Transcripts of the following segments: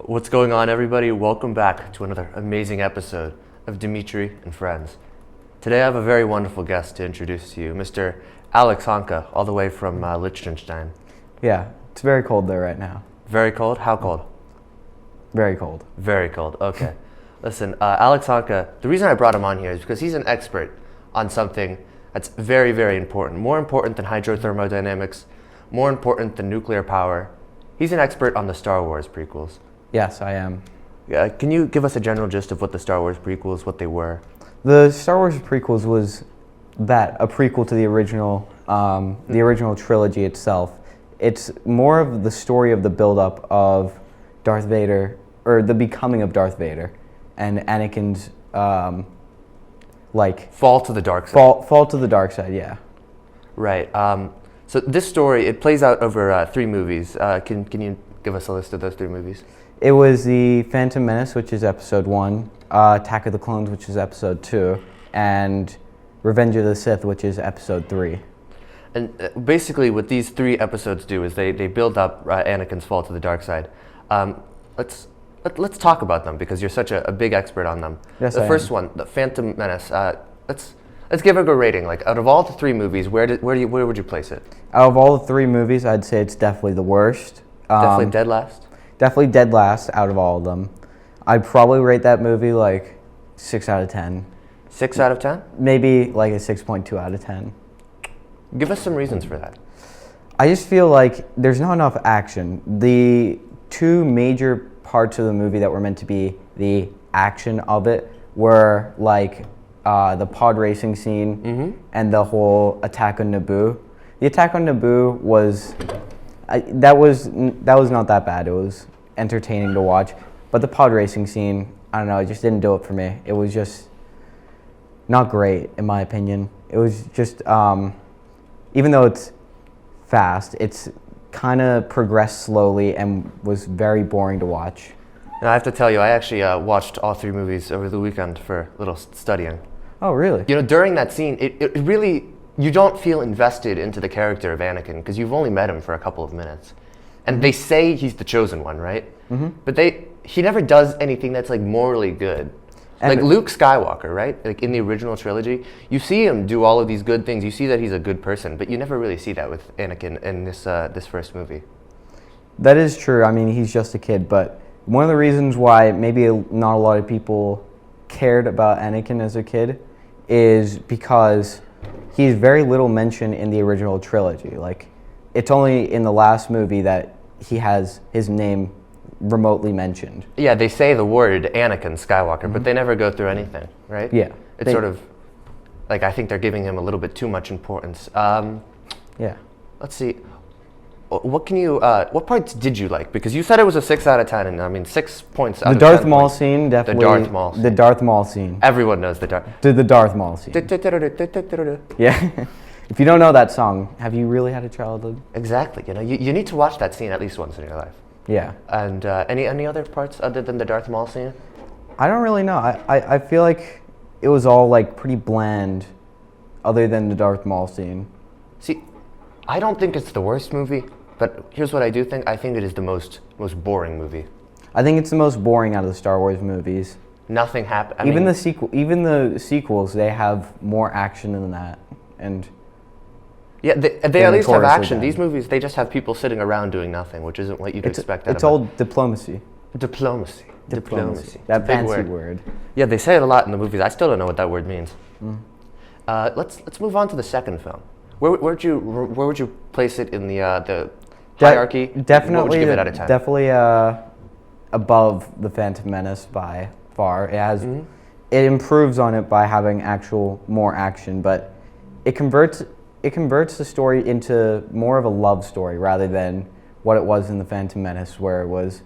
What's going on, everybody? Welcome back to another amazing episode of Dimitri and Friends. Today I have a very wonderful guest to introduce to you, Mr. Alex Hanke, all the way from Liechtenstein. Yeah, it's very cold there right now. Very cold? How cold? Very cold. Very cold, okay. Listen, Alex Hanke, the reason I brought him on here is because he's an expert on something that's very, very important. More important than hydrothermodynamics, more important than nuclear power. He's an expert on the Star Wars prequels. Yes, I am. Can you give us a general gist of what the Star Wars prequels, what they were? The Star Wars prequels was a prequel to the original trilogy itself. It's more of the story of the buildup of Darth Vader, or the becoming of Darth Vader, and Anakin's fall to the dark side. Fall to the dark side, yeah. Right. So this story, it plays out over 3 movies. Can you give us a list of those 3 movies? It was The Phantom Menace, which is episode 1, Attack of the Clones, which is episode 2, and Revenge of the Sith, which is episode 3. And basically what these 3 episodes do is they build up Anakin's fall to the dark side. Let's talk about them because you're such a big expert on them. Yes, the first one, The Phantom Menace, let's give it a rating. Like, out of all the 3 movies, where would you place it? Out of all the 3 movies, I'd say it's definitely the worst. Definitely dead last? Definitely dead last out of all of them. I'd probably rate that movie like 6 out of 10. 6 out of 10? Maybe like a 6.2 out of 10. Give us some reasons for that. I just feel like there's not enough action. The 2 major parts of the movie that were meant to be the action of it were like the pod racing scene and the whole attack on Naboo. The attack on Naboo was that was not that bad. It was entertaining to watch, but the pod racing scene, I don't know, it just didn't do it for me. It was just not great in my opinion. It was just even though it's fast, it's kind of progressed slowly and was very boring to watch. And I have to tell you, I actually watched all 3 movies over the weekend for a little studying. Oh, really? You know, during that scene, it really, you don't feel invested into the character of Anakin because you've only met him for a couple of minutes. And they say he's the chosen one, right? But he never does anything that's like morally good. And like Luke Skywalker, right? Like in the original trilogy, you see him do all of these good things. You see that he's a good person, but you never really see that with Anakin in this first movie. That is true. I mean, he's just a kid, but one of the reasons why maybe not a lot of people cared about Anakin as a kid is because he's very little mentioned in the original trilogy. Like, it's only in the last movie that he has his name remotely mentioned. Yeah, they say the word Anakin Skywalker, but they never go through anything, right? Yeah. It's sort of, like, I think they're giving him a little bit too much importance. Yeah. Let's see. What parts did you like? Because you said it was a 6 out of 10, and I mean 6 points out of 10. The Darth Maul scene, definitely. The Darth Maul scene. The Darth Maul scene. Everyone knows the Darth. The Darth Maul scene. Yeah. If you don't know that song, have you really had a childhood? Exactly. You know, you need to watch that scene at least once in your life. Yeah. And any other parts other than the Darth Maul scene? I don't really know. I feel like it was all like pretty bland, other than the Darth Maul scene. See, I don't think it's the worst movie, but here's what I do think. I think it is the most boring movie. I think it's the most boring out of the Star Wars movies. Nothing happened. Even the sequels, they have more action than that, and yeah, they at least have action. These movies, they just have people sitting around doing nothing, which isn't what you'd expect. It's all diplomacy. Diplomacy. That fancy word. Yeah, they say it a lot in the movies. I still don't know what that word means. Let's move on to the second film. Where would you place it in the hierarchy? Definitely. What would you give it out of 10? Definitely above The Phantom Menace by far. It has it improves on it by having more action, but it converts the story into more of a love story rather than what it was in The Phantom Menace, where it was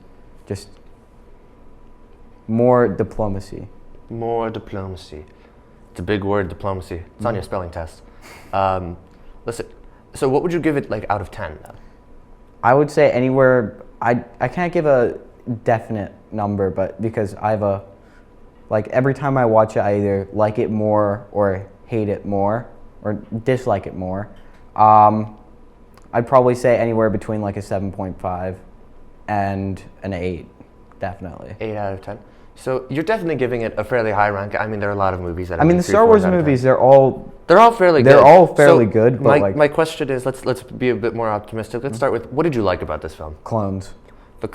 just more diplomacy. More diplomacy. It's a big word, diplomacy. It's on your spelling test. Listen, so what would you give it like out of 10 though? I would say anywhere. I can't give a definite number, but because I have every time I watch it, I either like it more or hate it more or dislike it more. I'd probably say anywhere between like a 7.5 and an 8, definitely. 8 out of 10. So you're definitely giving it a fairly high rank. I mean, there are a lot of movies that I mean, the Star Wars movies, they're all fairly good. They're all fairly good, but my question is, let's be a bit more optimistic. Let's start with, what did you like about this film? clones. The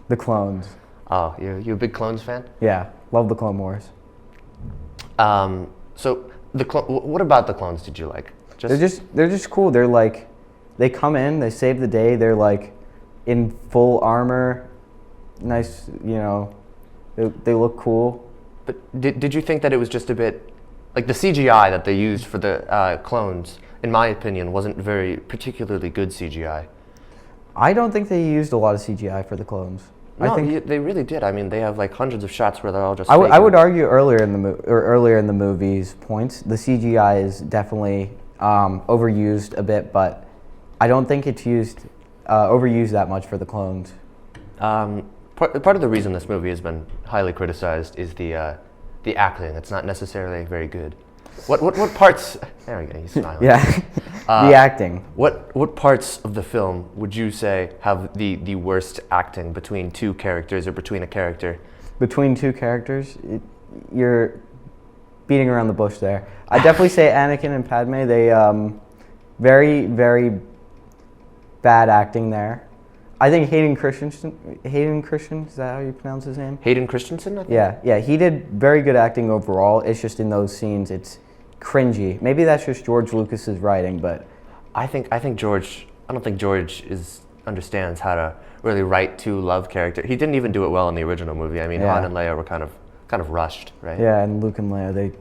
The clones. Oh, you a big Clones fan? Yeah, love the Clone Wars. So what about the clones did you like? They're just cool. They're like, they come in, they save the day. They're like in full armor, nice, they look cool. But did you think that it was just a bit, like the CGI that they used for the clones, in my opinion, wasn't very particularly good CGI? I don't think they used a lot of CGI for the clones. No, I think they really did. I mean, they have like hundreds of shots where they're all just. I would argue earlier in the movie's points, the CGI is definitely overused a bit, but I don't think it's overused that much for the clones. Part of the reason this movie has been highly criticized is the acting. It's not necessarily very good. What parts? There we go. He's smiling. Yeah, the acting. What parts of the film would you say have the worst acting between two characters or between a character? Between two characters, you're beating around the bush there. I definitely say Anakin and Padme. They very, very bad acting there. I think Hayden Christensen, is that how you pronounce his name? Hayden Christensen, I think? Yeah, he did very good acting overall. It's just in those scenes, it's cringy. Maybe that's just George Lucas's writing, but I don't think George understands how to really write two love characters. He didn't even do it well in the original movie. I mean, Han and Leia were kind of rushed, right? Yeah, and Luke and Leia, they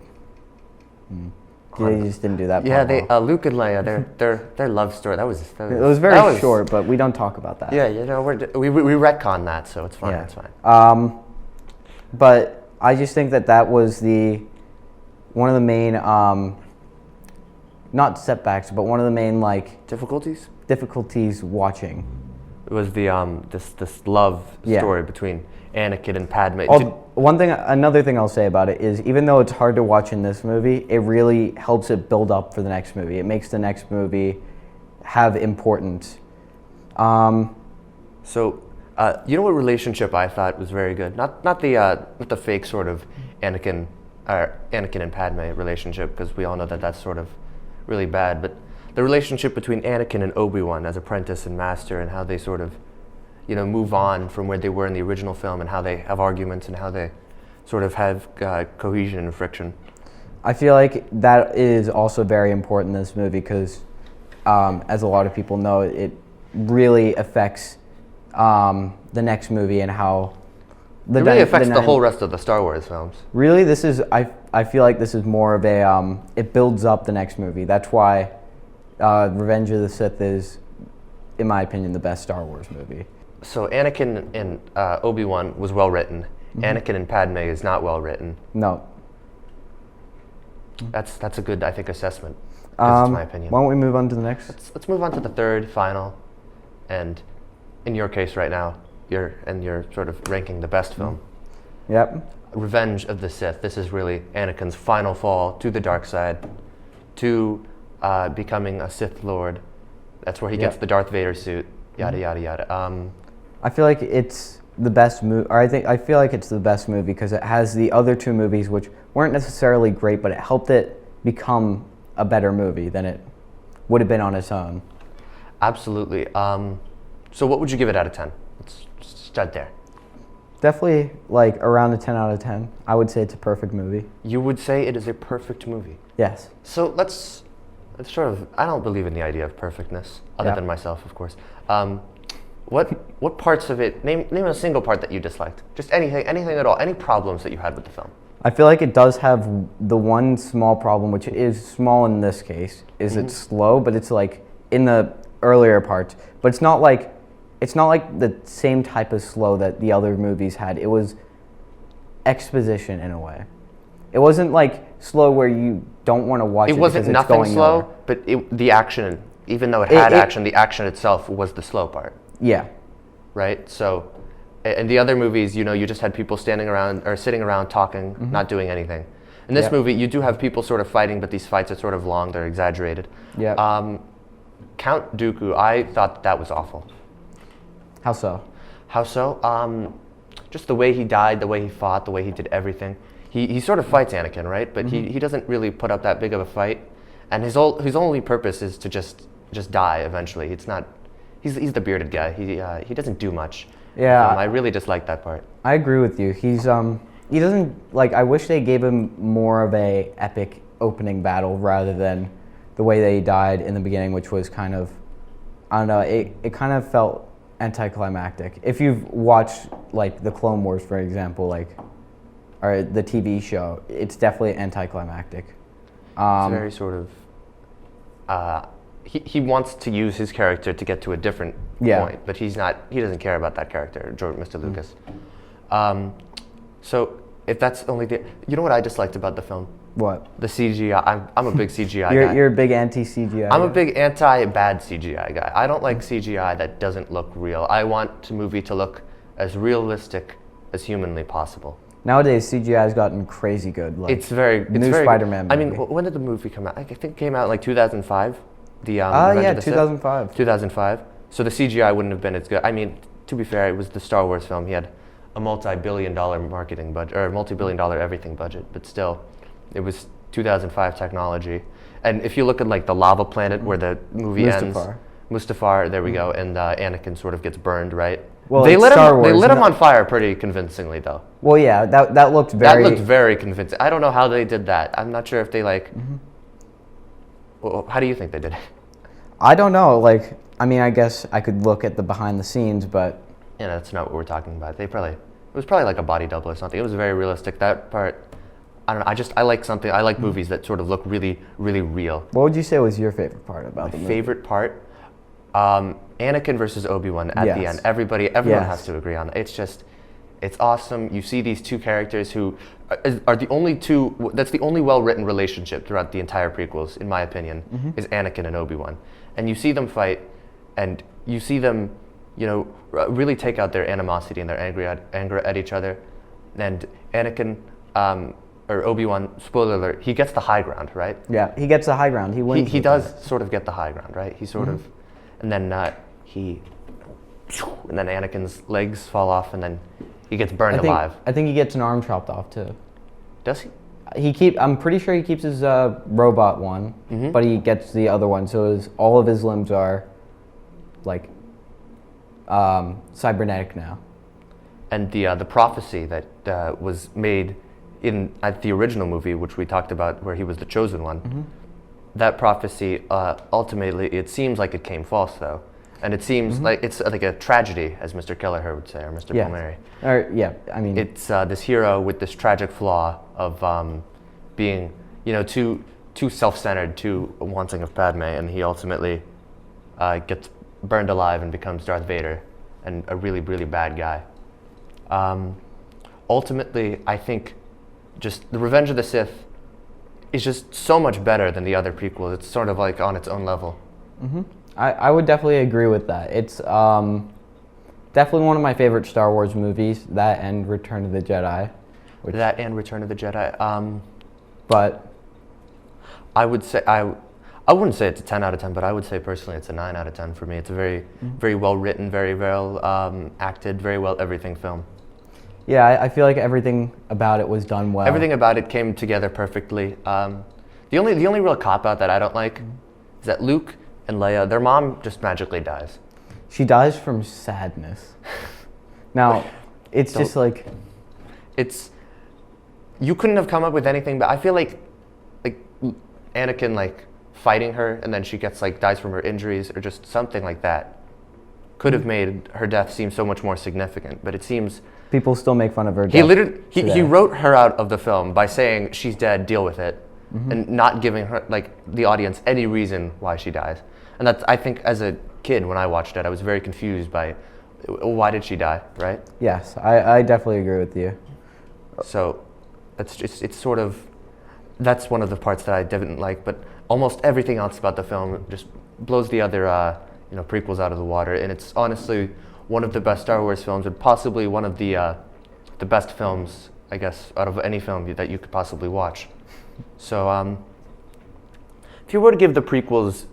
just didn't do that. Yeah, Luke and Leia, their love story. It was very short, but we don't talk about that. Yeah, we retcon that, so it's fine. Yeah. It's fine. But I just think that was one of the main, not setbacks, but one of the main difficulties watching. It was the this love story between Anakin and Padme. Another thing I'll say about it is, even though it's hard to watch in this movie, it really helps it build up for the next movie. It makes the next movie have importance. So, what relationship I thought was very good? Not the fake sort of Anakin and Padme relationship, because we all know that that's sort of really bad. But the relationship between Anakin and Obi-Wan as apprentice and master, and how they sort of, move on from where they were in the original film, and how they have arguments, and how they sort of have cohesion and friction. I feel like that is also very important in this movie because, as a lot of people know, it really affects the next movie and how it really affects the whole rest of the Star Wars films. Really, I feel like this is more of a it builds up the next movie. That's why Revenge of the Sith is, in my opinion, the best Star Wars movie. So Anakin and Obi-Wan was well written. Mm-hmm. Anakin and Padme is not well written. No. That's a good, I think, assessment. That's my opinion. Why don't we move on to the next? Let's move on to the third, final, and in your case right now, you're sort of ranking the best film. Yep. Revenge of the Sith. This is really Anakin's final fall to the dark side, to becoming a Sith Lord. That's where he gets the Darth Vader suit. Yada yada yada. I feel like it's the best movie, or I feel like it's the best movie because it has the other two movies which weren't necessarily great, but it helped it become a better movie than it would have been on its own. Absolutely. So what would you give it out of 10? Let's start there. Definitely like around a 10 out of 10. I would say it's a perfect movie. You would say it is a perfect movie? Yes. So let's sort of, I don't believe in the idea of perfectness, other than myself, of course. What parts of it, name a single part that you disliked. Just anything at all, any problems that you had with the film. I feel like it does have the one small problem, which is small in this case, is it's slow, but it's like in the earlier parts. But it's not like the same type of slow that the other movies had. It was exposition in a way. It wasn't like slow where you don't want to watch it. It wasn't nothing slow, nowhere. But the action, even though it had action, the action itself was the slow part. Yeah. Right? So, in the other movies, you just had people standing around or sitting around talking, not doing anything. In this movie, you do have people sort of fighting, but these fights are sort of long, they're exaggerated. Yeah. Count Dooku, I thought that was awful. How so? How so? just the way he died, the way he fought, the way he did everything. He sort of fights Anakin, right? But he doesn't really put up that big of a fight, and his only purpose is to just die eventually. It's not. He's the bearded guy. He doesn't do much. Yeah, I really dislike that part. I agree with you. He doesn't like. I wish they gave him more of a epic opening battle rather than the way that he died in the beginning, which was kind of, I don't know. It kind of felt anticlimactic. If you've watched like the Clone Wars, for example, or the TV show, it's definitely anticlimactic. It's very sort of. He wants to use his character to get to a different point, but he doesn't care about that character, Mr. Lucas. So if that's only you know what I disliked about the film? What? The CGI. I'm a big CGI guy. You're a big anti-CGI I'm a big anti-bad CGI guy. I don't like CGI that doesn't look real. I want the movie to look as realistic as humanly possible. Nowadays, CGI has gotten crazy good. It's very Spider-Man movie. I mean, when did the movie come out? I think it came out in like 2005. Yeah, 2005. 2005. So the CGI wouldn't have been as good. I mean, to be fair, it was the Star Wars film. He had a multi-billion-dollar marketing budget, or multi-billion-dollar everything budget, but still, it was 2005 technology. And if you look at like the lava planet where the movie ends, Mustafar, there we go, and Anakin sort of gets burned, right? Well, they lit him no. on fire pretty convincingly, though. Well, yeah, that looked very convincing. I don't know how they did that. I'm not sure if they Well, how do you think they did it? I don't know. I mean, I guess I could look at the behind the scenes, but yeah, that's not what we're talking about. It was probably like a body double or something. It was very realistic. That part, I don't know. I like movies that sort of look really, really real. What would you say was your favorite part about the movie? Favorite part? Anakin versus Obi-Wan at the end. Everyone has to agree on that. It's awesome. You see these two characters who are the only two, that's the only well-written relationship throughout the entire prequels, in my opinion, is Anakin and Obi-Wan. And you see them fight, and you see them, really take out their animosity and their anger at each other. And Anakin, or Obi-Wan, spoiler alert, he gets the high ground, right? Yeah, he gets the high ground. He wins. He does sort of get the high ground, right? He sort of, and then Anakin's legs fall off, and then he gets burned alive. I think he gets an arm chopped off too. Does he? I'm pretty sure he keeps his robot one, but he gets the other one. So all of his limbs are cybernetic now. And the prophecy that was made at the original movie, which we talked about, where he was the chosen one, that prophecy ultimately, it seems like it came false though. And it seems like it's like a tragedy, as Mr. Kelleher would say, or Mr. Palmieri. I mean, it's this hero with this tragic flaw of being, too self-centered, too wanting of Padme, and he ultimately gets burned alive and becomes Darth Vader, and a really, really bad guy. Ultimately, I think just the Revenge of the Sith is just so much better than the other prequels. It's sort of like on its own level. I would definitely agree with that. It's definitely one of my favorite Star Wars movies, that and Return of the Jedi. But I would say, I wouldn't say it's a 10 out of 10, but I would say personally it's a 9 out of 10 for me. It's a very, very well written, very well acted, very well everything film. Yeah, I feel like everything about it was done well. Everything about it came together perfectly. The only real cop-out that I don't like is that Luke and Leia, their mom just magically dies. She dies from sadness. Now, it's just like... You couldn't have come up with anything, but I feel like Anakin, fighting her, and then she gets, dies from her injuries, or just something like that, could have made her death seem so much more significant, but it seems... People still make fun of her death. He wrote her out of the film by saying, she's dead, deal with it, and not giving her, the audience any reason why she dies. And that's, I think, as a kid, when I watched it, I was very confused by why did she die, right? Yes, I definitely agree with you. So it's sort of, that's one of the parts that I didn't like, but almost everything else about the film just blows the other prequels out of the water, and it's honestly one of the best Star Wars films, and possibly one of the best films, I guess, out of any film that you could possibly watch. So if you were to give the prequels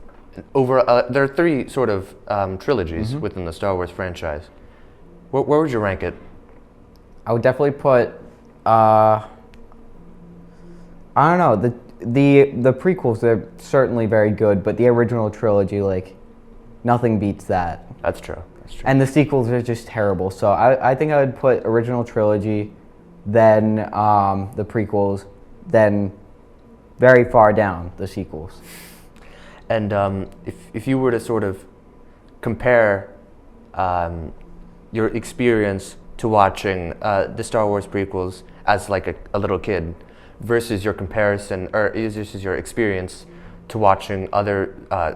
there are three sort of trilogies within the Star Wars franchise. Where would you rank it? I would definitely put. I don't know. The prequels, they're certainly very good, but the original trilogy, like, nothing beats that. That's true. That's true. And the sequels are just terrible. So I think I would put original trilogy, then the prequels, then very far down the sequels. And if you were to sort of compare your experience to watching the Star Wars prequels as like a little kid versus your comparison, or versus your experience to watching other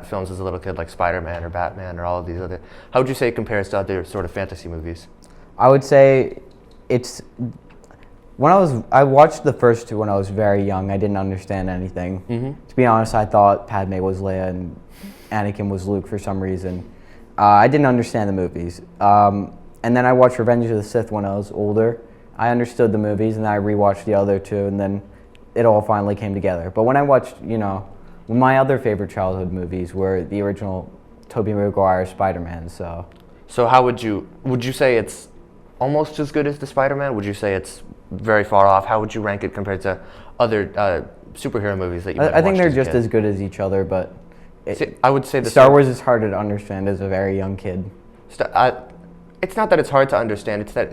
films as a little kid, like Spider-Man or Batman or all of these other, how would you say it compares to other sort of fantasy movies? I would say it's I watched the first two when I was very young. I didn't understand anything. To be honest, I thought Padme was Leia and Anakin was Luke for some reason. I didn't understand the movies. And then I watched Revenge of the Sith when I was older. I understood the movies, and then I rewatched the other two, and then it all finally came together. But when I watched, my other favorite childhood movies were the original Tobey Maguire Spider-Man. So how would you say it's almost as good as the Spider-Man? Would you say it's very far off? How would you rank it compared to other superhero movies that you might have I think watched they're as a just kid? as good as each other, but I would say Star Wars is harder to understand as a very young kid. It's not that it's hard to understand. It's that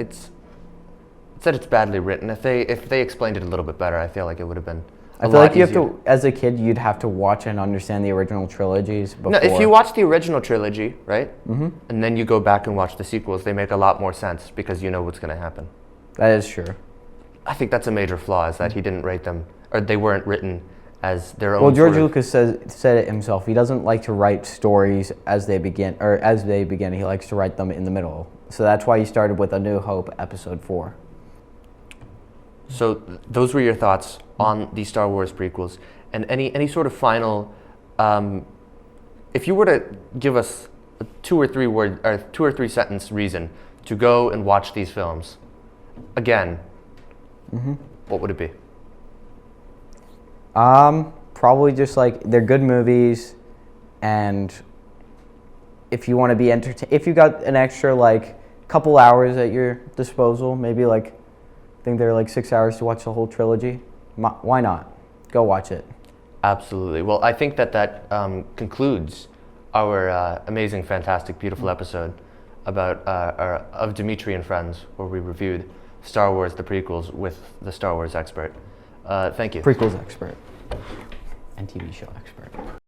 it's badly written. If they explained it a little bit better, I feel like it would have been. I feel like you have to, as a kid, you'd have to watch and understand the original trilogies before. No, if you watch the original trilogy, right, and then you go back and watch the sequels, they make a lot more sense because you know what's going to happen. That is true. I think that's a major flaw, is that he didn't write them, or they weren't written as their own. Well, George Lucas said it himself. He doesn't like to write stories as they begin. He likes to write them in the middle. So that's why he started with A New Hope, Episode 4. So those were your thoughts on the Star Wars prequels, and any sort of final. If you were to give us a 2 or 3 sentence reason to go and watch these films again, what would it be? Probably just like they're good movies, and if you want to be entertained, if you got an extra like couple hours at your disposal, maybe like I think they're like 6 hours to watch the whole trilogy. Why not? Go watch it. Absolutely. Well, I think that concludes our amazing, fantastic, beautiful episode about of Dimitri and Friends, where we reviewed Star Wars, the prequels, with the Star Wars expert. Thank you. Prequels expert and TV show expert.